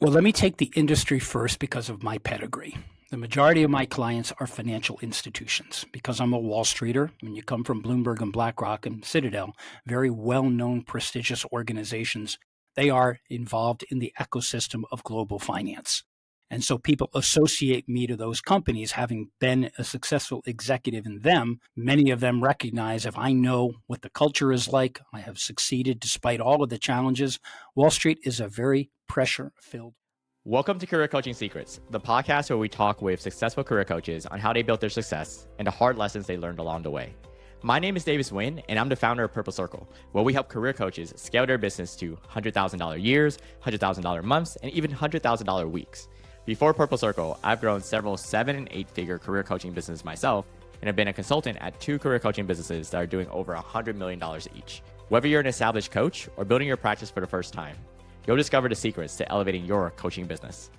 Well, let me take the industry first because of my pedigree. The majority of my clients are financial institutions. Because I'm a Wall Streeter, when you come from Bloomberg and BlackRock and Citadel, very well-known, prestigious organizations, they are involved in the ecosystem of global finance. And so people associate me to those companies, having been a successful executive in them. Many of them recognize if I know what the culture is like, I have succeeded despite all of the challenges. Wall Street is a very pressure-filled. Welcome to Career Coaching Secrets, the podcast where we talk with successful career coaches on how they built their success and the hard lessons they learned along the way. My name is Davis Nguyen, and I'm the founder of Purple Circle, where we help career coaches scale their business to $100,000 years, $100,000 months, and even $100,000 weeks. Before Purple Circle, I've grown several 7- and 8-figure career coaching businesses myself, and have been a consultant at 2 career coaching businesses that are doing over $100 million each. Whether you're an established coach or building your practice for the first time, you'll discover the secrets to elevating your coaching business.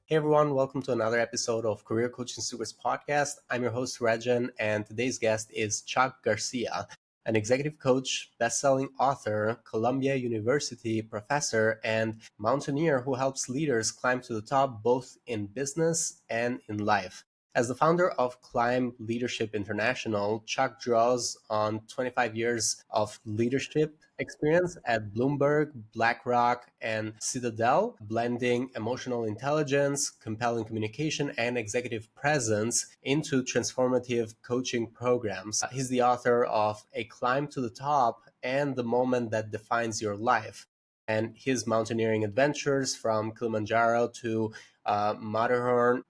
Hey everyone, welcome to another episode of Career Coaching Secrets podcast. I'm your host, Rexhen, and today's guest is Chuck Garcia, an executive coach, best-selling author, Columbia University professor, and mountaineer who helps leaders climb to the top both in business and in life. As the founder of Climb Leadership International, Chuck draws on 25 years of leadership experience at Bloomberg, BlackRock, and Citadel, blending emotional intelligence, compelling communication, and executive presence into transformative coaching programs. He's the author of A Climb to the Top and The Moment That Defines Your Life. And his mountaineering adventures from Kilimanjaro to Matterhorn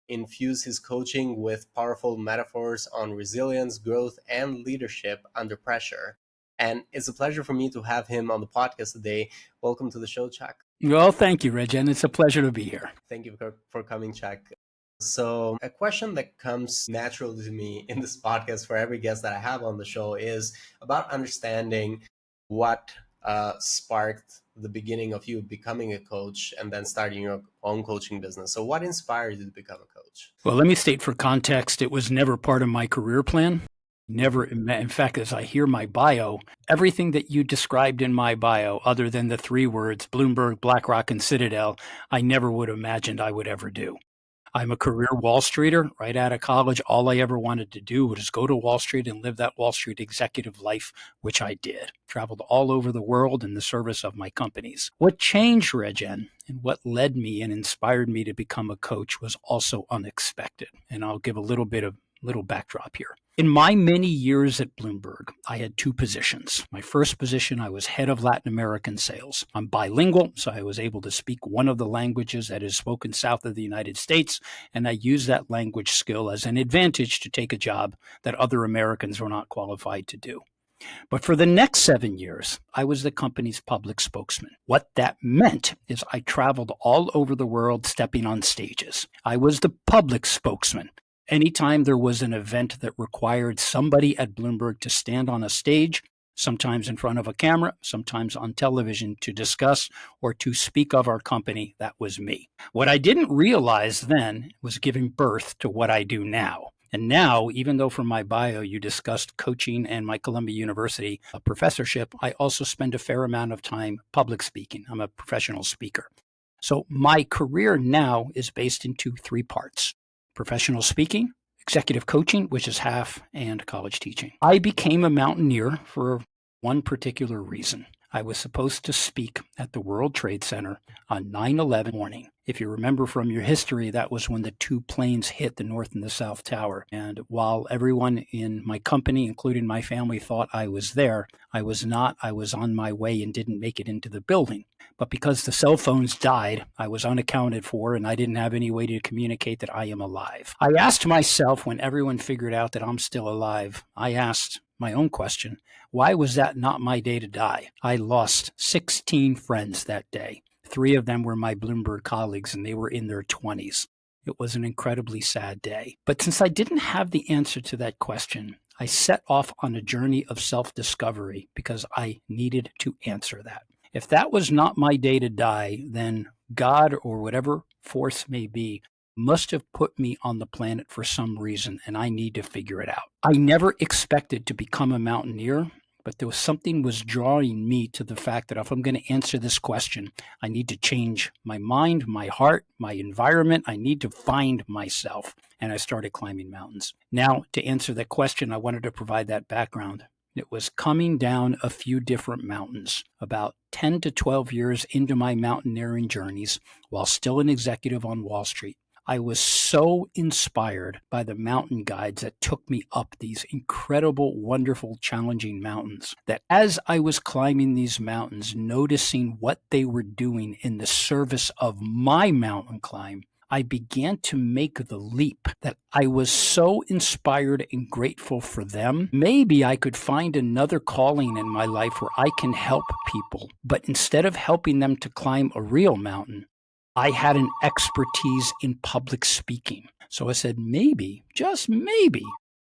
infuse his coaching with powerful metaphors on resilience, growth, and leadership under pressure. And it's a pleasure for me to have him on the podcast today. Welcome to the show, Chuck. Well, thank you, Rexhen. It's a pleasure to be here. Thank you for coming, Chuck. So a question that comes naturally to me in this podcast for every guest that I have on the show is about understanding what sparked the beginning of you becoming a coach and then starting your own coaching business. So what inspired you to become a coach? Well, let me state for context, it was never part of my career plan. Never, in fact, as I hear my bio, everything that you described in my bio, other than the 3 words, Bloomberg, BlackRock, and Citadel, I never would have imagined I would ever do. I'm a career Wall Streeter. Right out of college, all I ever wanted to do was go to Wall Street and live that Wall Street executive life, which I did. Traveled all over the world in the service of my companies. What changed, Rexhen, and what led me and inspired me to become a coach was also unexpected. And I'll give a little backdrop here. In my many years at Bloomberg, I had 2 positions. My first position, I was head of Latin American sales. I'm bilingual, so I was able to speak one of the languages that is spoken south of the United States, and I used that language skill as an advantage to take a job that other Americans were not qualified to do. But for the next 7 years, I was the company's public spokesman. What that meant is I traveled all over the world stepping on stages. I was the public spokesman. Anytime there was an event that required somebody at Bloomberg to stand on a stage, sometimes in front of a camera, sometimes on television, to discuss or to speak of our company, that was me. What I didn't realize then was giving birth to what I do now. And now, even though from my bio you discussed coaching and my Columbia University professorship, I also spend a fair amount of time public speaking. I'm a professional speaker. So my career now is based into 3 parts. Professional speaking, executive coaching, which is half, and college teaching. I became a mountaineer for one particular reason. I was supposed to speak at the World Trade Center on 9/11 morning. If you remember from your history, that was when the 2 planes hit the North and the South Tower. And while everyone in my company, including my family, thought I was there, I was not. I was on my way and didn't make it into the building. But because the cell phones died, I was unaccounted for, and I didn't have any way to communicate that I am alive. I asked myself, when everyone figured out that I'm still alive, I asked my own question, why was that not my day to die? I lost 16 friends that day. 3 of them were my Bloomberg colleagues, and they were in their 20s. It was an incredibly sad day. But since I didn't have the answer to that question, I set off on a journey of self-discovery because I needed to answer that. If that was not my day to die, then God or whatever force may be must have put me on the planet for some reason, and I need to figure it out. I never expected to become a mountaineer, but there was something was drawing me to the fact that if I'm going to answer this question, I need to change my mind, my heart, my environment. I need to find myself. And I started climbing mountains. Now, to answer that question, I wanted to provide that background. It was coming down a few different mountains, about 10 to 12 years into my mountaineering journeys, while still an executive on Wall Street. I was so inspired by the mountain guides that took me up these incredible, wonderful, challenging mountains that as I was climbing these mountains, noticing what they were doing in the service of my mountain climb, I began to make the leap that I was so inspired and grateful for them. Maybe I could find another calling in my life where I can help people. But instead of helping them to climb a real mountain, I had an expertise in public speaking. So I said, maybe, just maybe,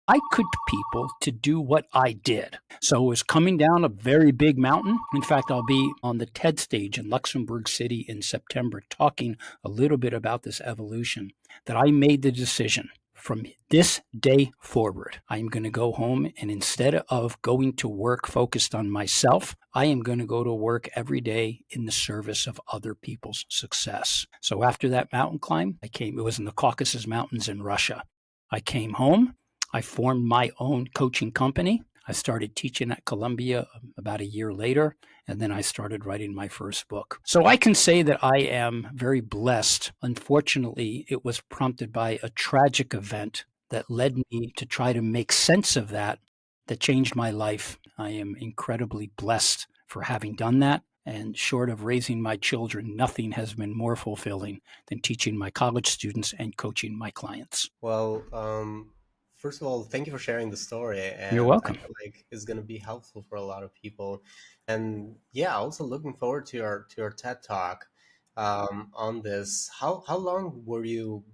I could people to do what I did. So it was coming down a very big mountain. In fact, I'll be on the TED stage in Luxembourg City in September talking a little bit about this evolution, that I made the decision from this day forward, I am going to go home, and instead of going to work focused on myself, I am going to go to work every day in the service of other people's success. So after that mountain climb, it was in the Caucasus Mountains in Russia. I came home. I formed my own coaching company. I started teaching at Columbia about a year later, and then I started writing my first book. So I can say that I am very blessed. Unfortunately, it was prompted by a tragic event that led me to try to make sense of that changed my life. I am incredibly blessed for having done that. And short of raising my children, nothing has been more fulfilling than teaching my college students and coaching my clients. Well, first of all, thank you for sharing the story. And You're welcome. I feel like it's going to be helpful for a lot of people. And yeah, also looking forward to your TED Talk on this. How long were you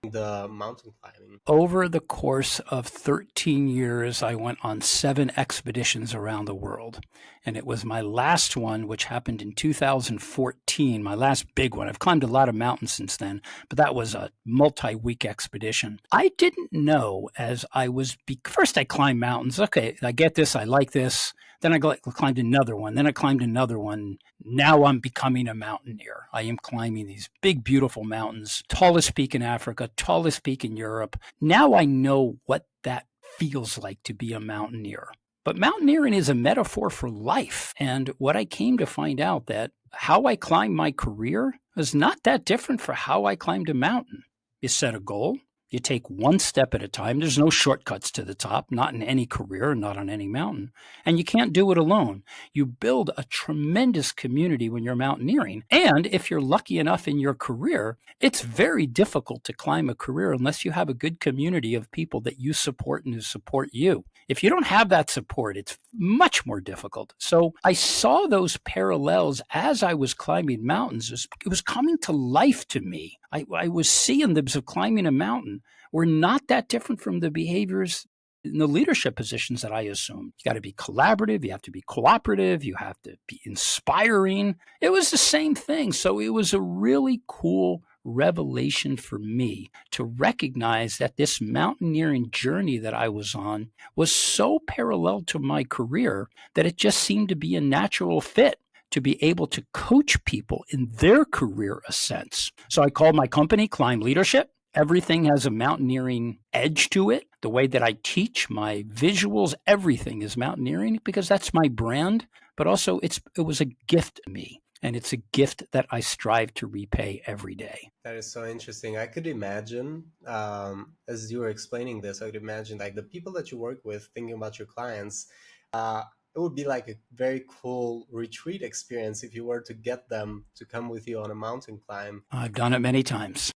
the mountain climbing? Over the course of 13 years, I went on 7 expeditions around the world. And it was my last one, which happened in 2014, my last big one. I've climbed a lot of mountains since then, but that was a multi-week expedition. I didn't know as I was, first I climbed mountains. Okay, I get this, I like this. Then I climbed another one. Then I climbed another one. Now I'm becoming a mountaineer. I am climbing these big, beautiful mountains, tallest peak in Africa, tallest peak in Europe. Now I know what that feels like to be a mountaineer. But mountaineering is a metaphor for life. And what I came to find out that how I climbed my career is not that different for how I climbed a mountain. You set a goal. You take one step at a time. There's no shortcuts to the top, not in any career, not on any mountain. And you can't do it alone. You build a tremendous community when you're mountaineering. And if you're lucky enough in your career, it's very difficult to climb a career unless you have a good community of people that you support and who support you. If you don't have that support, it's much more difficult. So I saw those parallels as I was climbing mountains. It was coming to life to me. I was seeing the of climbing a mountain were not that different from the behaviors in the leadership positions that I assumed. You got to be collaborative. You have to be cooperative. You have to be inspiring. It was the same thing. So it was a really cool revelation for me to recognize that this mountaineering journey that I was on was so parallel to my career that it just seemed to be a natural fit to be able to coach people in their career ascents. So I called my company Climb Leadership. Everything has a mountaineering edge to it. The way that I teach, my visuals, everything is mountaineering because that's my brand. But also it was a gift to me. And it's a gift that I strive to repay every day. That is so interesting. I could imagine, as you were explaining this, I could imagine like the people that you work with, thinking about your clients, it would be like a very cool retreat experience if you were to get them to come with you on a mountain climb. I've done it many times.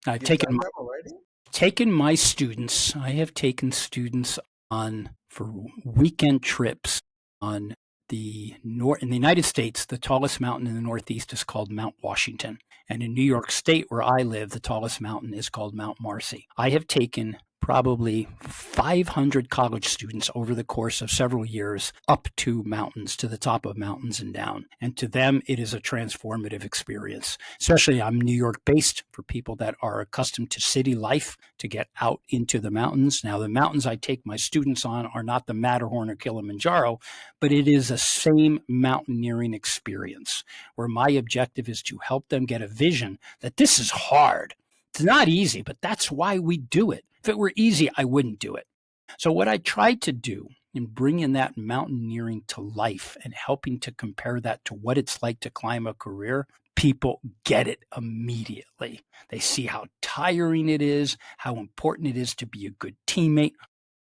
I've You've done that already? taken my students. I have taken students on for weekend trips on in the United States. The tallest mountain in the Northeast is called Mount Washington. And in New York State, where I live, the tallest mountain is called Mount Marcy. I have taken probably 500 college students over the course of several years up to mountains, to the top of mountains and down. And to them, it is a transformative experience. Especially, I'm New York based, for people that are accustomed to city life, to get out into the mountains. Now, the mountains I take my students on are not the Matterhorn or Kilimanjaro, but it is a same mountaineering experience where my objective is to help them get a vision that this is hard. It's not easy, but that's why we do it. If it were easy, I wouldn't do it. So what I tried to do in bringing that mountaineering to life and helping to compare that to what it's like to climb a career, people get it immediately. They see how tiring it is, how important it is to be a good teammate.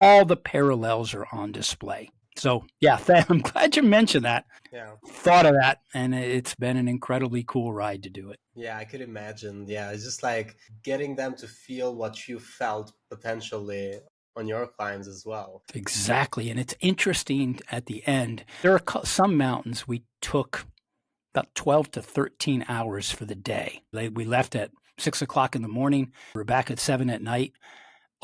All the parallels are on display. So yeah, I'm glad you mentioned that. Yeah. Thought of that, and it's been an incredibly cool ride to do it. Yeah, I could imagine. Yeah, it's just like getting them to feel what you felt potentially on your climbs as well. Exactly. And it's interesting at the end. There are some mountains we took about 12 to 13 hours for the day. We left at 6 o'clock in the morning. We're back at 7 at night.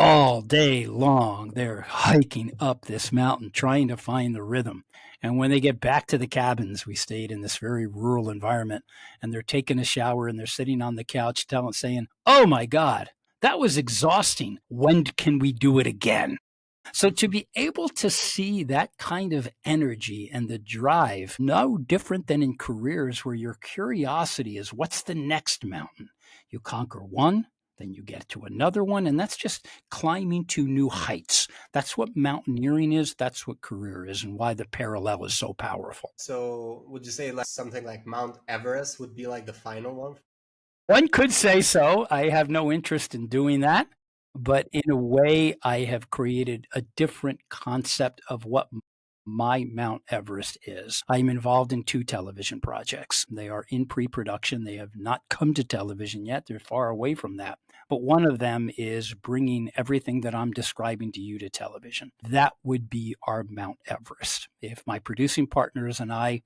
All day long, they're hiking up this mountain, trying to find the rhythm. And when they get back to the cabins, we stayed in this very rural environment, and they're taking a shower and they're sitting on the couch saying, "Oh my God, that was exhausting. When can we do it again?" So to be able to see that kind of energy and the drive, no different than in careers where your curiosity is, what's the next mountain? You conquer one, then you get to another one, and that's just climbing to new heights. That's what mountaineering is. That's what career is, and why the parallel is so powerful. So would you say like something like Mount Everest would be like the final one? One could say so. I have no interest in doing that. But in a way, I have created a different concept of what my Mount Everest is. I'm involved in 2 television projects. They are in pre-production. They have not come to television yet. They're far away from that. But one of them is bringing everything that I'm describing to you to television. That would be our Mount Everest. If my producing partners and I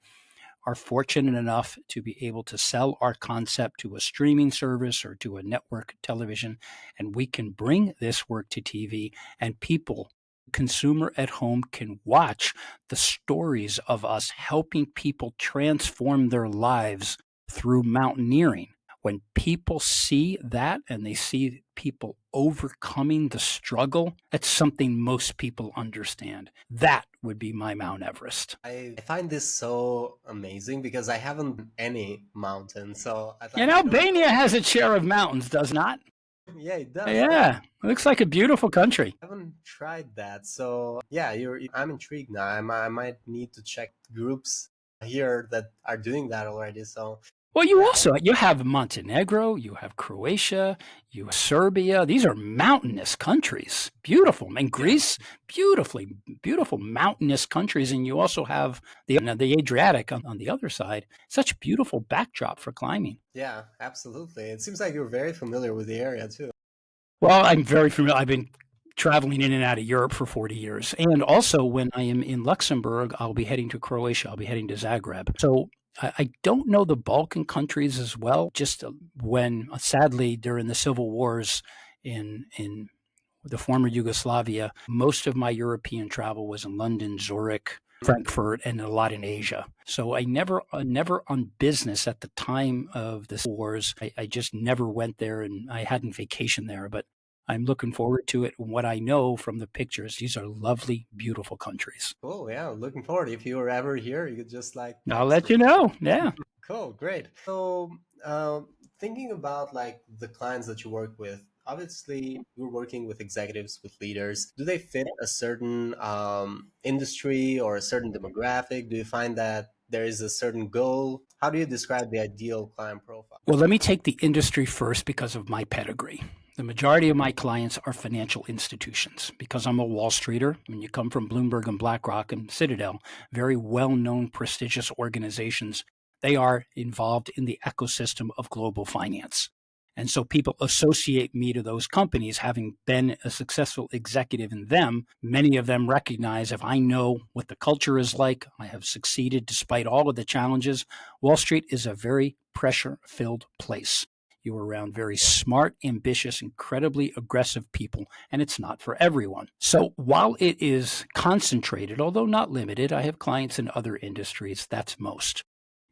are fortunate enough to be able to sell our concept to a streaming service or to a network television, and we can bring this work to TV, and people, consumer at home, can watch the stories of us helping people transform their lives through mountaineering. When people see that and they see people overcoming the struggle, that's something most people understand. That would be my Mount Everest. I find this so amazing because I haven't been any mountain. So I thought, And Albania has its share of mountains, does not? Yeah, it does. Yeah, it looks like a beautiful country. I haven't tried that. So yeah, I'm intrigued now. I might need to check groups here that are doing that already. So well, you have Montenegro, you have Croatia, you have Serbia. These are mountainous countries. Beautiful. And Greece, beautiful mountainous countries. And you also have the Adriatic on the other side. Such beautiful backdrop for climbing. Yeah, absolutely. It seems like you're very familiar with the area too. Well, I'm very familiar. I've been traveling in and out of Europe for 40 years. And also when I am in Luxembourg, I'll be heading to Croatia. I'll be heading to Zagreb. So I don't know the Balkan countries as well. Just when, sadly, during the civil wars in the former Yugoslavia, most of my European travel was in London, Zurich, Frankfurt, and a lot in Asia. So I never on business at the time of the wars. I just never went there, and I hadn't vacationed there. But I'm looking forward to it. What I know from the pictures, these are lovely, beautiful countries. Cool. Yeah, looking forward. If you were ever here, you could just like. I'll let you know. Yeah. Cool. Great. So, thinking about like the clients that you work with, obviously you're working with executives, with leaders. Do they fit a certain industry or a certain demographic? Do you find that there is a certain goal? How do you describe the ideal client profile? Well, let me take the industry first because of my pedigree. The majority of my clients are financial institutions because I'm a Wall Streeter. When you come from Bloomberg and BlackRock and Citadel, very well-known, prestigious organizations, they are involved in the ecosystem of global finance. And so people associate me to those companies, having been a successful executive in them. Many of them recognize if I know what the culture is like, I have succeeded despite all of the challenges. Wall Street is a very pressure-filled place. You're around very smart, ambitious, incredibly aggressive people, and it's not for everyone. So while it is concentrated, although not limited, I have clients in other industries, that's most.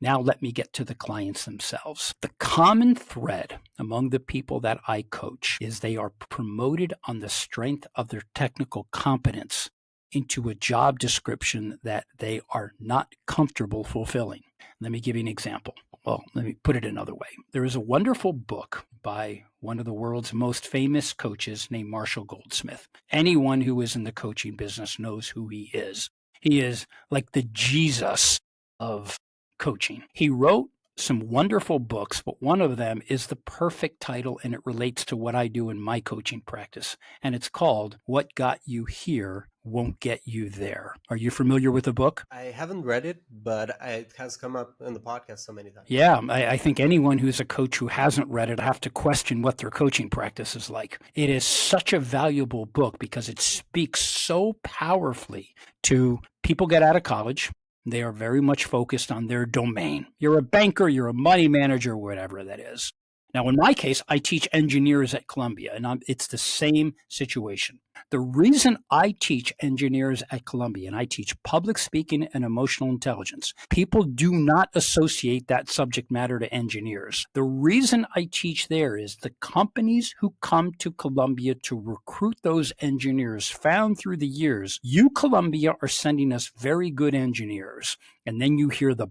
Now let me get to the clients themselves. The common thread among the people that I coach is they are promoted on the strength of their technical competence into a job description that they are not comfortable fulfilling. Let me give you an example. Well, let me put it another way. There is a wonderful book by one of the world's most famous coaches named Marshall Goldsmith. Anyone who is in the coaching business knows who he is. He is like the Jesus of coaching. He wrote some wonderful books, but one of them is the perfect title, and it relates to what I do in my coaching practice. And it's called What Got You Here Won't Get You There. Are you familiar with the book? I haven't read it, but it has come up in the podcast so many times. Yeah, I think anyone who's a coach who hasn't read it have to question what their coaching practice is like. It is such a valuable book because it speaks so powerfully to people get out of college. They are very much focused on their domain. You're a banker, you're a money manager, whatever that is. Now, in my case, I teach engineers at Columbia, and it's the same situation. The reason I teach engineers at Columbia, and I teach public speaking and emotional intelligence, people do not associate that subject matter to engineers. The reason I teach there is the companies who come to Columbia to recruit those engineers found through the years, you, Columbia, are sending us very good engineers. And then you hear the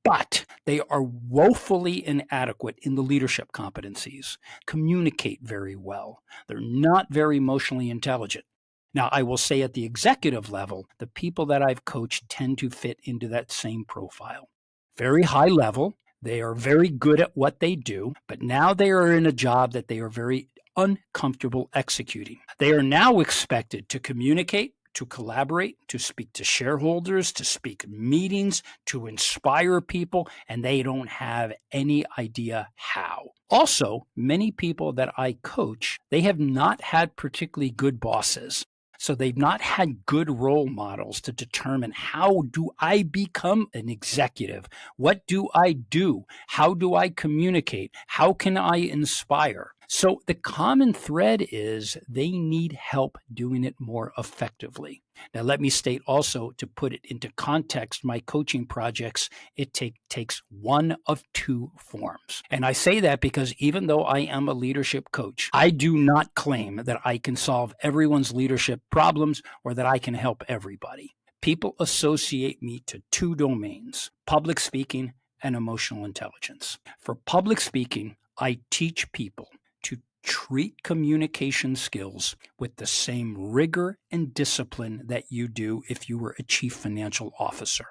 but they are woefully inadequate in the leadership competencies, communicate very well. They're not very emotionally intelligent. Now, I will say at the executive level, the people that I've coached tend to fit into that same profile. Very high level. They are very good at what they do, but now they are in a job that they are very uncomfortable executing. They are now expected to communicate, to collaborate, to speak to shareholders, to speak at meetings, to inspire people, and they don't have any idea how. Also, many people that I coach, they have not had particularly good bosses. So they've not had good role models to determine how do I become an executive? What do I do? How do I communicate? How can I inspire? So the common thread is they need help doing it more effectively. Now, let me state also, to put it into context, my coaching projects, it takes one of two forms. And I say that because even though I am a leadership coach, I do not claim that I can solve everyone's leadership problems or that I can help everybody. People associate me to two domains, public speaking and emotional intelligence. For public speaking, I teach people to treat communication skills with the same rigor and discipline that you do if you were a chief financial officer.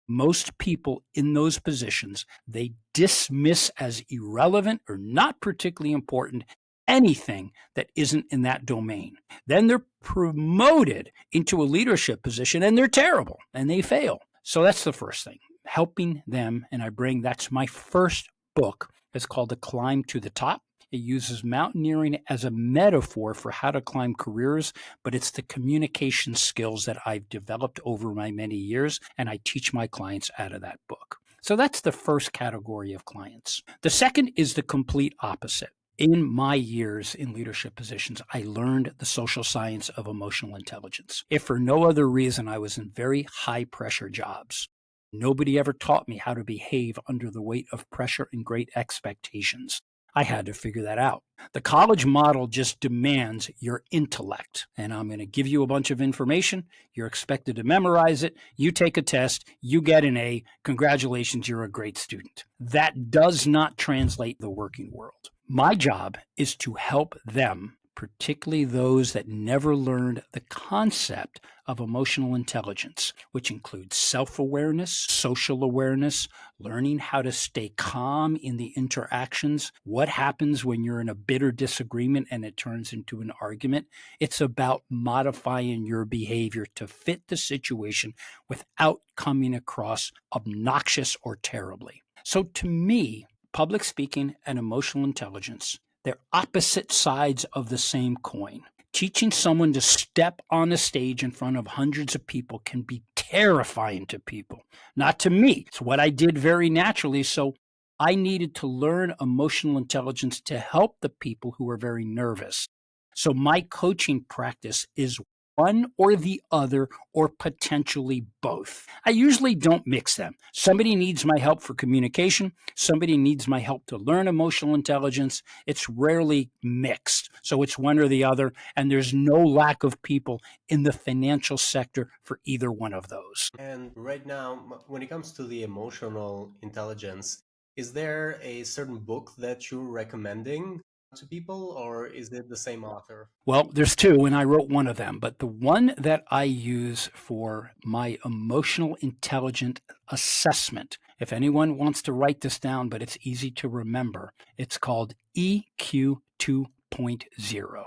Most people in those positions, they dismiss as irrelevant or not particularly important anything that isn't in that domain. Then they're promoted into a leadership position and they're terrible and they fail. So that's the first thing, helping them. And that's my first book. It's called The Climb to the Top. It uses mountaineering as a metaphor for how to climb careers, but it's the communication skills that I've developed over my many years, and I teach my clients out of that book. So that's the first category of clients. The second is the complete opposite. In my years in leadership positions, I learned the social science of emotional intelligence. If for no other reason, I was in very high pressure jobs. Nobody ever taught me how to behave under the weight of pressure and great expectations. I had to figure that out. The college model just demands your intellect. And I'm going to give you a bunch of information. You're expected to memorize it. You take a test. You get an A. Congratulations, you're a great student. That does not translate the working world. My job is to help them, particularly those that never learned the concept of emotional intelligence, which includes self-awareness, social awareness, learning how to stay calm in the interactions. What happens when you're in a bitter disagreement and it turns into an argument? It's about modifying your behavior to fit the situation without coming across obnoxious or terribly. So to me, public speaking and emotional intelligence, they're opposite sides of the same coin. Teaching someone to step on a stage in front of hundreds of people can be terrifying to people. Not to me. It's what I did very naturally. So I needed to learn emotional intelligence to help the people who are very nervous. So my coaching practice is one or the other, or potentially both. I usually don't mix them. Somebody needs my help for communication. Somebody needs my help to learn emotional intelligence. It's rarely mixed. So it's one or the other. And there's no lack of people in the financial sector for either one of those. And right now, when it comes to the emotional intelligence, is there a certain book that you're recommending to people, or is it the same author? Well, there's two, and I wrote one of them, but the one that I use for my emotional intelligence assessment, if anyone wants to write this down, but it's easy to remember, it's called EQ 2.0.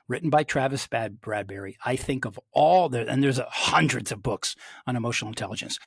Written by Travis Bradberry. I think of all the, and there's hundreds of books on emotional intelligence.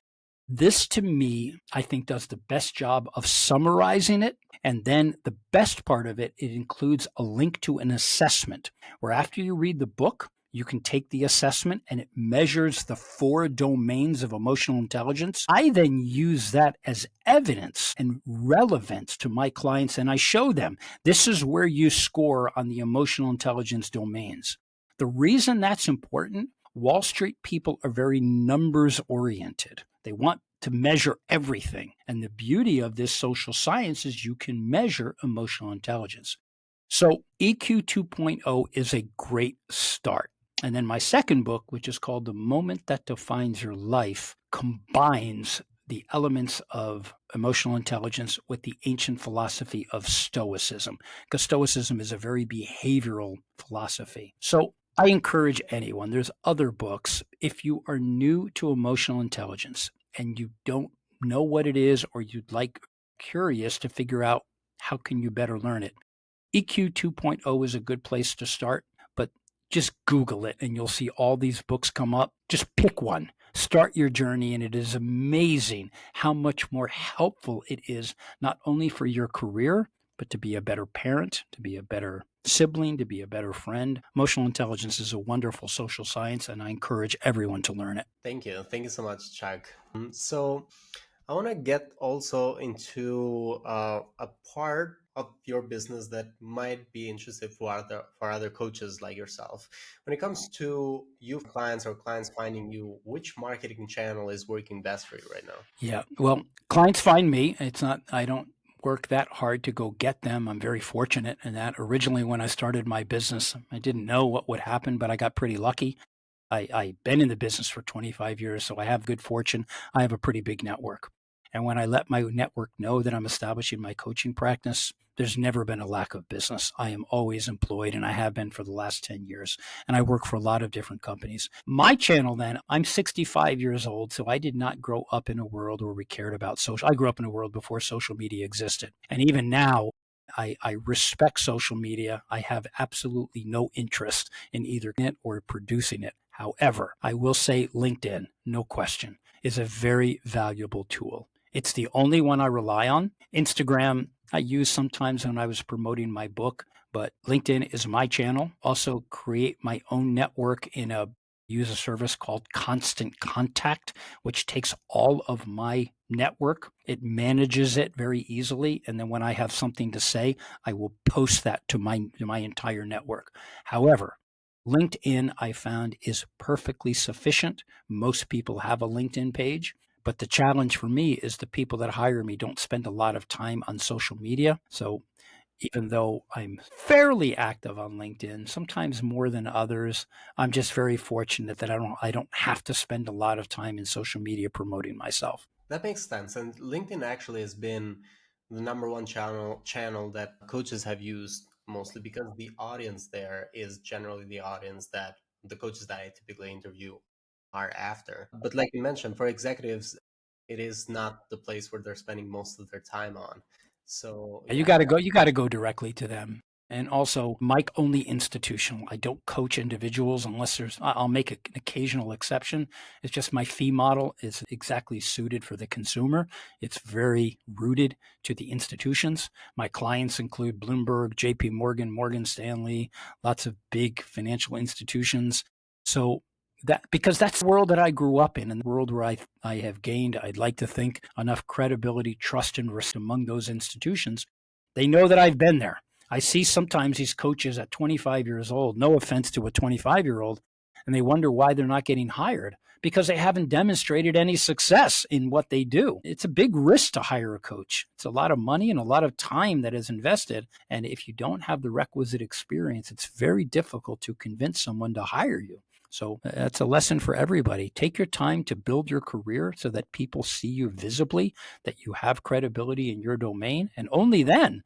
This, to me, I think does the best job of summarizing it. And then the best part of it, it includes a link to an assessment where after you read the book, you can take the assessment and it measures the 4 domains of emotional intelligence. I then use that as evidence and relevance to my clients, and I show them this is where you score on the emotional intelligence domains. The reason that's important, Wall Street people are very numbers oriented. They want to measure everything. And the beauty of this social science is you can measure emotional intelligence. So EQ 2.0 is a great start. And then my second book, which is called The Moment That Defines Your Life, combines the elements of emotional intelligence with the ancient philosophy of Stoicism, because Stoicism is a very behavioral philosophy. So I encourage anyone, there's other books. If you are new to emotional intelligence and you don't know what it is, or you'd like curious to figure out how can you better learn it, EQ 2.0 is a good place to start, but just Google it and you'll see all these books come up. Just pick one, start your journey, and it is amazing how much more helpful it is, not only for your career, but to be a better parent, to be a better sibling, to be a better friend. Emotional intelligence is a wonderful social science, and I encourage everyone to learn it. Thank you. Thank you so much, Chuck. So I want to get also into a part of your business that might be interesting for other coaches like yourself. When it comes to you clients or clients finding you, which marketing channel is working best for you right now? Yeah, well, clients find me. It's not, I don't work that hard to go get them. I'm very fortunate in that. Originally, when I started my business, I didn't know what would happen, but I got pretty lucky. I've been in the business for 25 years, so I have good fortune. I have a pretty big network. And when I let my network know that I'm establishing my coaching practice, there's never been a lack of business. I am always employed, and I have been for the last 10 years. And I work for a lot of different companies. My channel then, I'm 65 years old, so I did not grow up in a world where we cared about social. I grew up in a world before social media existed. And even now, I respect social media. I have absolutely no interest in either it or producing it. However, I will say LinkedIn, no question, is a very valuable tool. It's the only one I rely on. Instagram, I use sometimes when I was promoting my book, but LinkedIn is my channel. Also create my own network in a use a service called Constant Contact, which takes all of my network. It manages it very easily. And then when I have something to say, I will post that to my entire network. However, LinkedIn, I found, is perfectly sufficient. Most people have a LinkedIn page. But the challenge for me is the people that hire me don't spend a lot of time on social media. So even though I'm fairly active on LinkedIn, sometimes more than others, I'm just very fortunate that I don't have to spend a lot of time in social media promoting myself. That makes sense. And LinkedIn actually has been the number one channel that coaches have used, mostly because the audience there is generally the audience that the coaches that I typically interview are after. But like you mentioned, for executives, it is not the place where they're spending most of their time on. So You got to go. You got to go directly to them. And also, Mike, only institutional. I don't coach individuals unless I'll make an occasional exception. It's just my fee model is exactly suited for the consumer. It's very rooted to the institutions. My clients include Bloomberg, JP Morgan, Morgan Stanley, lots of big financial institutions. So because that's the world that I grew up in, and the world where I have gained, I'd like to think, enough credibility, trust, and respect among those institutions. They know that I've been there. I see sometimes these coaches at 25 years old, no offense to a 25-year-old, and they wonder why they're not getting hired because they haven't demonstrated any success in what they do. It's a big risk to hire a coach. It's a lot of money and a lot of time that is invested. And if you don't have the requisite experience, it's very difficult to convince someone to hire you. So that's a lesson for everybody. Take your time to build your career so that people see you visibly, that you have credibility in your domain. And only then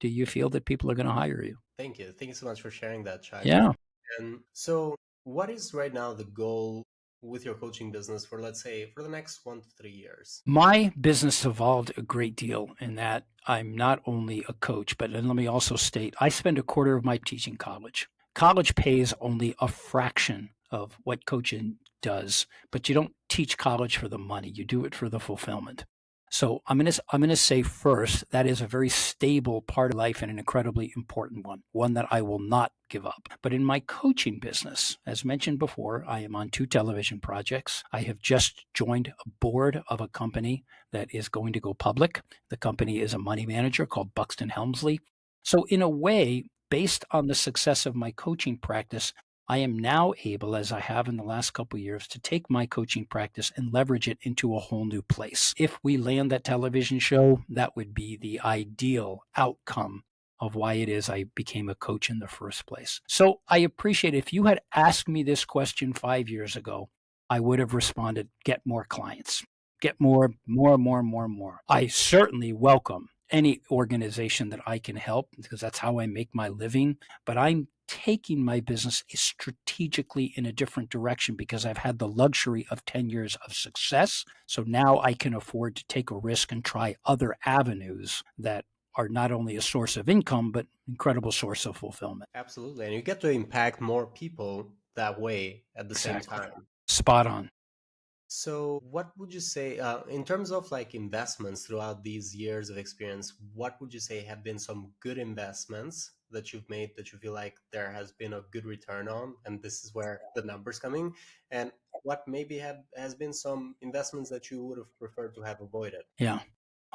do you feel that people are going to hire you. Thank you. Thank you so much for sharing that, Chuck. Yeah. And so what is right now the goal with your coaching business for, let's say, for the next 1 to 3 years? My business evolved a great deal in that I'm not only a coach, but let me also state, I spend a quarter of my teaching college. College pays only a fraction of what coaching does, but you don't teach college for the money. You do it for the fulfillment. So I'm going to say first, that is a very stable part of life and an incredibly important one that I will not give up. But in my coaching business, as mentioned before, I am on 2 television projects. I have just joined a board of a company that is going to go public. The company is a money manager called Buxton Helmsley. So in a way, based on the success of my coaching practice, I am now able, as I have in the last couple of years, to take my coaching practice and leverage it into a whole new place. If we land that television show, that would be the ideal outcome of why it is I became a coach in the first place. So I appreciate if you had asked me this question 5 years ago, I would have responded, get more clients, get more. I certainly welcome any organization that I can help because that's how I make my living, but I'm taking my business strategically in a different direction because I've had the luxury of 10 years of success. So now I can afford to take a risk and try other avenues that are not only a source of income, but incredible source of fulfillment. Absolutely. And you get to impact more people that way at the same time. Spot on. So what would you say in terms of like investments throughout these years of experience, what would you say have been some good investments that you've made that you feel like there has been a good return on, and this is where the numbers coming, and what maybe has been some investments that you would have preferred to have avoided? Yeah.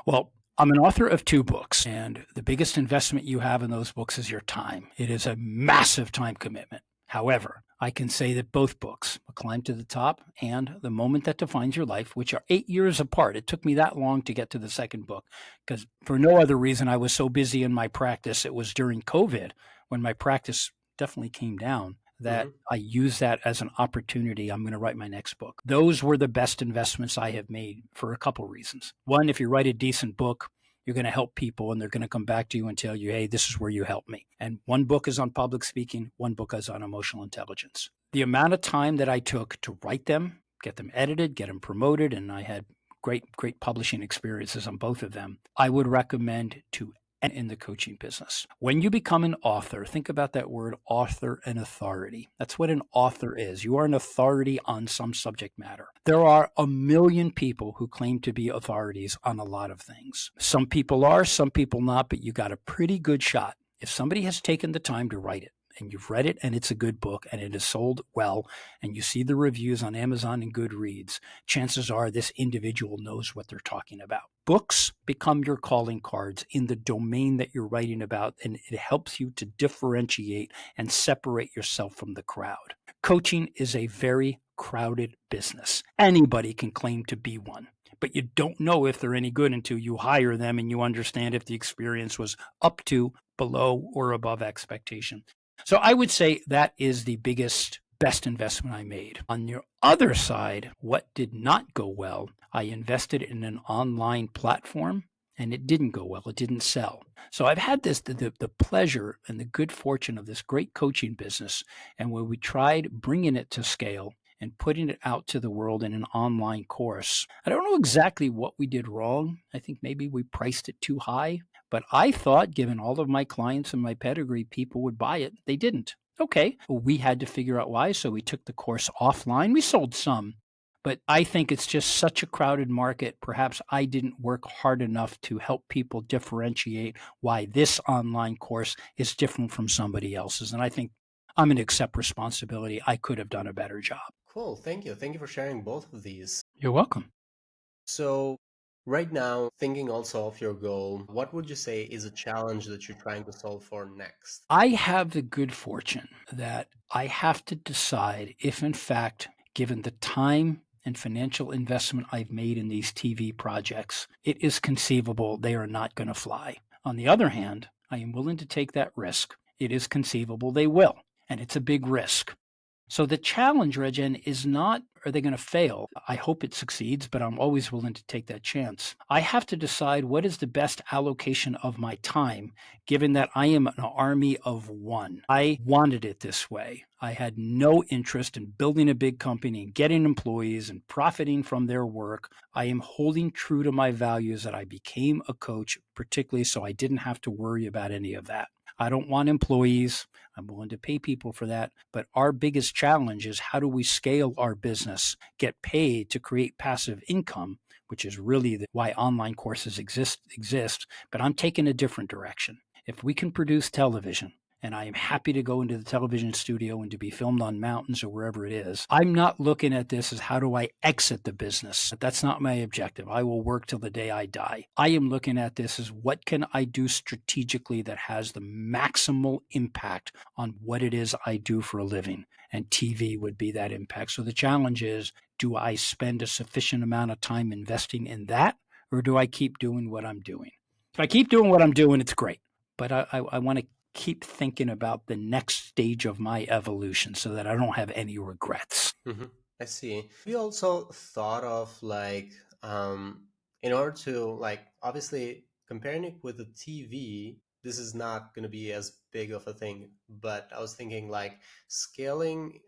Well, I'm an author of 2 books, and the biggest investment you have in those books is your time. It is a massive time commitment. However, I can say that both books, A Climb to the Top and The Moment That Defines Your Life, which are 8 years apart. It took me that long to get to the second book because for no other reason, I was so busy in my practice. It was during COVID when my practice definitely came down that I used that as an opportunity. I'm going to write my next book. Those were the best investments I have made for a couple reasons. One, if you write a decent book, you're going to help people and they're going to come back to you and tell you, hey, this is where you helped me. And one book is on public speaking. One book is on emotional intelligence. The amount of time that I took to write them, get them edited, get them promoted, and I had great publishing experiences on both of them, I would recommend to in the coaching business. When you become an author, think about that word author and authority. That's what an author is. You are an authority on some subject matter. There are a million people who claim to be authorities on a lot of things. Some people are, some people not, but you got a pretty good shot. If somebody has taken the time to write it, and you've read it and it's a good book and it is sold well, and you see the reviews on Amazon and Goodreads, chances are this individual knows what they're talking about. Books become your calling cards in the domain that you're writing about, and it helps you to differentiate and separate yourself from the crowd. Coaching is a very crowded business. Anybody can claim to be one, but you don't know if they're any good until you hire them and you understand if the experience was up to, below, or above expectation. So I would say that is the best investment I made. On your other side, what did not go well, I invested in an online platform and it didn't go well. It didn't sell. So I've had the pleasure and the good fortune of this great coaching business. And when we tried bringing it to scale and putting it out to the world in an online course, I don't know exactly what we did wrong. I think maybe we priced it too high. But I thought, given all of my clients and my pedigree, people would buy it. They didn't. Okay, well, we had to figure out why, so we took the course offline. We sold some, but I think it's just such a crowded market. Perhaps I didn't work hard enough to help people differentiate why this online course is different from somebody else's. And I think I'm going to accept responsibility. I could have done a better job. Cool. Thank you. Thank you for sharing both of these. You're welcome. So, right now, thinking also of your goal, what would you say is a challenge that you're trying to solve for next? I have the good fortune that I have to decide if, in fact, given the time and financial investment I've made in these TV projects, it is conceivable they are not going to fly. On the other hand, I am willing to take that risk. It is conceivable they will, and it's a big risk. So the challenge, Regen, is not are they going to fail? I hope it succeeds, but I'm always willing to take that chance. I have to decide what is the best allocation of my time, given that I am an army of one. I wanted it this way. I had no interest in building a big company and getting employees and profiting from their work. I am holding true to my values that I became a coach, particularly so I didn't have to worry about any of that. I don't want employees. I'm willing to pay people for that. But our biggest challenge is how do we scale our business, get paid to create passive income, which is really why online courses exist. But I'm taking a different direction. If we can produce television, and I am happy to go into the television studio and to be filmed on mountains or wherever it is. I'm not looking at this as how do I exit the business. That's not my objective. I will work till the day I die. I am looking at this as what can I do strategically that has the maximal impact on what it is I do for a living. And TV would be that impact. So the challenge is, do I spend a sufficient amount of time investing in that, or do I keep doing what I'm doing? If I keep doing what I'm doing, it's great. But I want to keep thinking about the next stage of my evolution so that I don't have any regrets. I see. We also thought of in order to obviously comparing it with the TV, this is not going to be as big of a thing. But I was thinking like scaling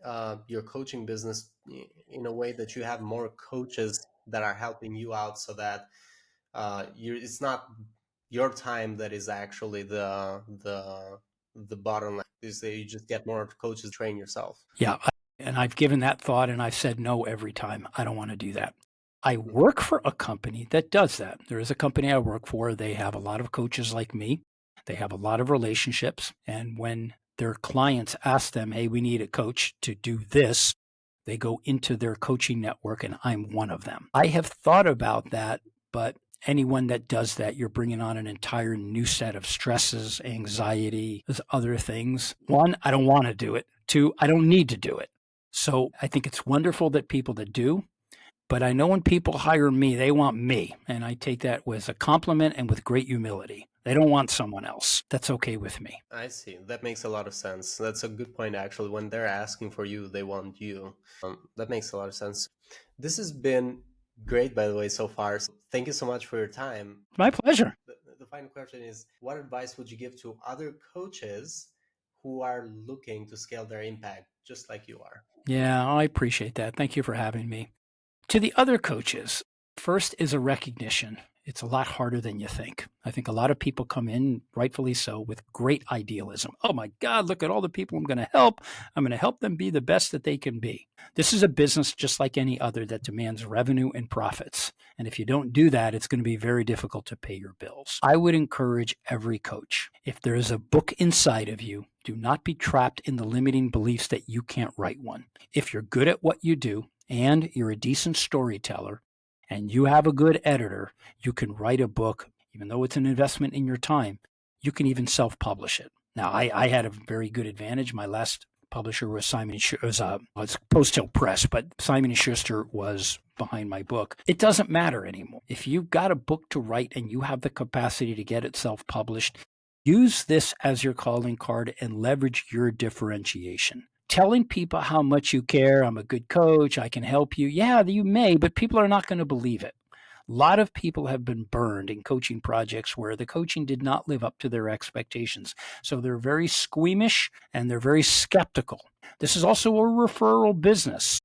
your coaching business in a way that you have more coaches that are helping you out, so that it's not your time that is actually the bottom line. Is that you just get more coaches to train yourself. Yeah. And I've given that thought and I've said no every time. I don't want to do that. I work for a company that does that. There is a company I work for. They have a lot of coaches like me. They have a lot of relationships. And when their clients ask them, hey, we need a coach to do this, they go into their coaching network and I'm one of them. I have thought about that, but anyone that does that, you're bringing on an entire new set of stresses, anxiety, other things. One, I don't want to do it. Two, I don't need to do it. So I think it's wonderful that people that do, but I know when people hire me, they want me. And I take that with a compliment and with great humility. They don't want someone else. That's okay with me. I see. That makes a lot of sense. That's a good point, actually. When they're asking for you, they want you. That makes a lot of sense. This has been great, by the way, so far. So thank you so much for your time. My pleasure. The final question is, what advice would you give to other coaches who are looking to scale their impact just like you are? Yeah, I appreciate that. Thank you for having me. To the other coaches, first is a recognition. It's a lot harder than you think. I think a lot of people come in, rightfully so, with great idealism. Oh my God, look at all the people I'm going to help. I'm going to help them be the best that they can be. This is a business just like any other that demands revenue and profits. And if you don't do that, it's going to be very difficult to pay your bills. I would encourage every coach, if there is a book inside of you, do not be trapped in the limiting beliefs that you can't write one. If you're good at what you do and you're a decent storyteller, and you have a good editor, you can write a book, even though it's an investment in your time. You can even self-publish it. Now, I had a very good advantage. My last publisher was it's Post Hill Press, but Simon & Schuster was behind my book. It doesn't matter anymore. If you've got a book to write and you have the capacity to get it self-published, use this as your calling card and leverage your differentiation. Telling people how much you care, I'm a good coach, I can help you. Yeah, you may, but people are not going to believe it. A lot of people have been burned in coaching projects where the coaching did not live up to their expectations. So they're very squeamish and they're very skeptical. This is also a referral business.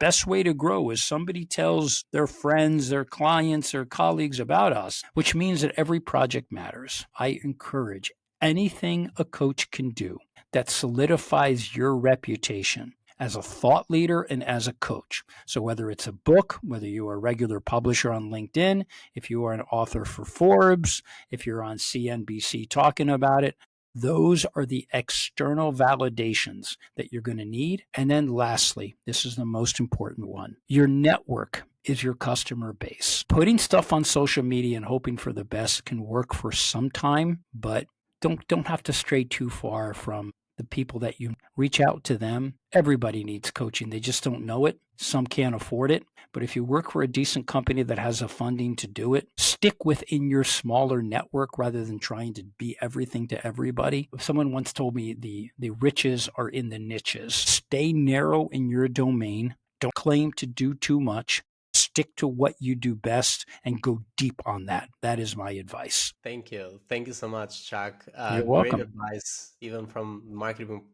Best way to grow is somebody tells their friends, their clients, their colleagues about us, which means that every project matters. I encourage anything a coach can do that solidifies your reputation as a thought leader and as a coach. So whether it's a book, whether you are a regular publisher on LinkedIn, if you are an author for Forbes, if you're on CNBC talking about it, Those are the external validations that you're going to need. And then lastly, this is the most important one. Your network is your customer base. Putting stuff on social media and hoping for the best can work for some time, but don't have to stray too far from the people that you reach out to them. Everybody needs coaching. They just don't know it. Some can't afford it. But if you work for a decent company that has the funding to do it, stick within your smaller network rather than trying to be everything to everybody. Someone once told me the riches are in the niches. Stay narrow in your domain. Don't claim to do too much. Stick to what you do best and go deep on that. That is my advice. Thank you. Thank you so much, Chuck. You're welcome. Great advice, even from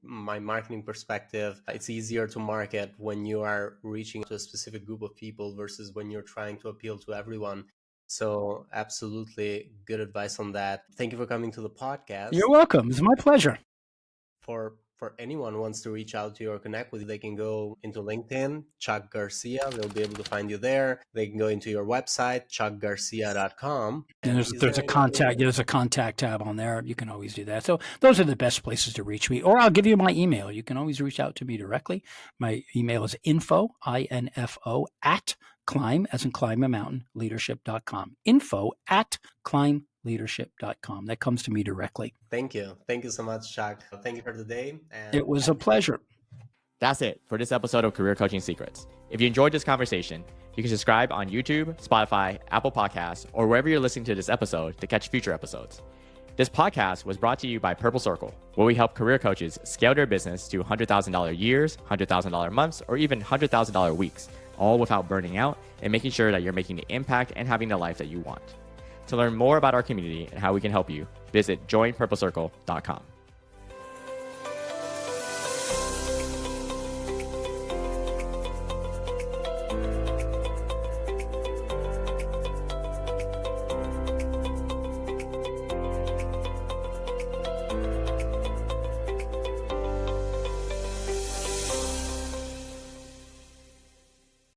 my marketing perspective. It's easier to market when you are reaching to a specific group of people versus when you're trying to appeal to everyone. So absolutely good advice on that. Thank you for coming to the podcast. You're welcome. It's my pleasure. For anyone who wants to reach out to you or connect with you, they can go into LinkedIn, Chuck Garcia. They'll be able to find you there. They can go into your website, chuckgarcia.com. And there's a contact tab on there. You can always do that. So those are the best places to reach me. Or I'll give you my email. You can always reach out to me directly. My email is info, I-N-F-O, at climb, as in climb a mountain, leadership.com. Info at climbleadership.com. That comes to me directly. Thank you. Thank you so much, Chuck. Thank you for today. It was a pleasure. That's it for this episode of Career Coaching Secrets. If you enjoyed this conversation, you can subscribe on YouTube, Spotify, Apple Podcasts, or wherever you're listening to this episode to catch future episodes. This podcast was brought to you by Purple Circle, where we help career coaches scale their business to $100,000 years, $100,000 months, or even $100,000 weeks, all without burning out and making sure that you're making the impact and having the life that you want. To learn more about our community and how we can help you, visit joinpurplecircle.com.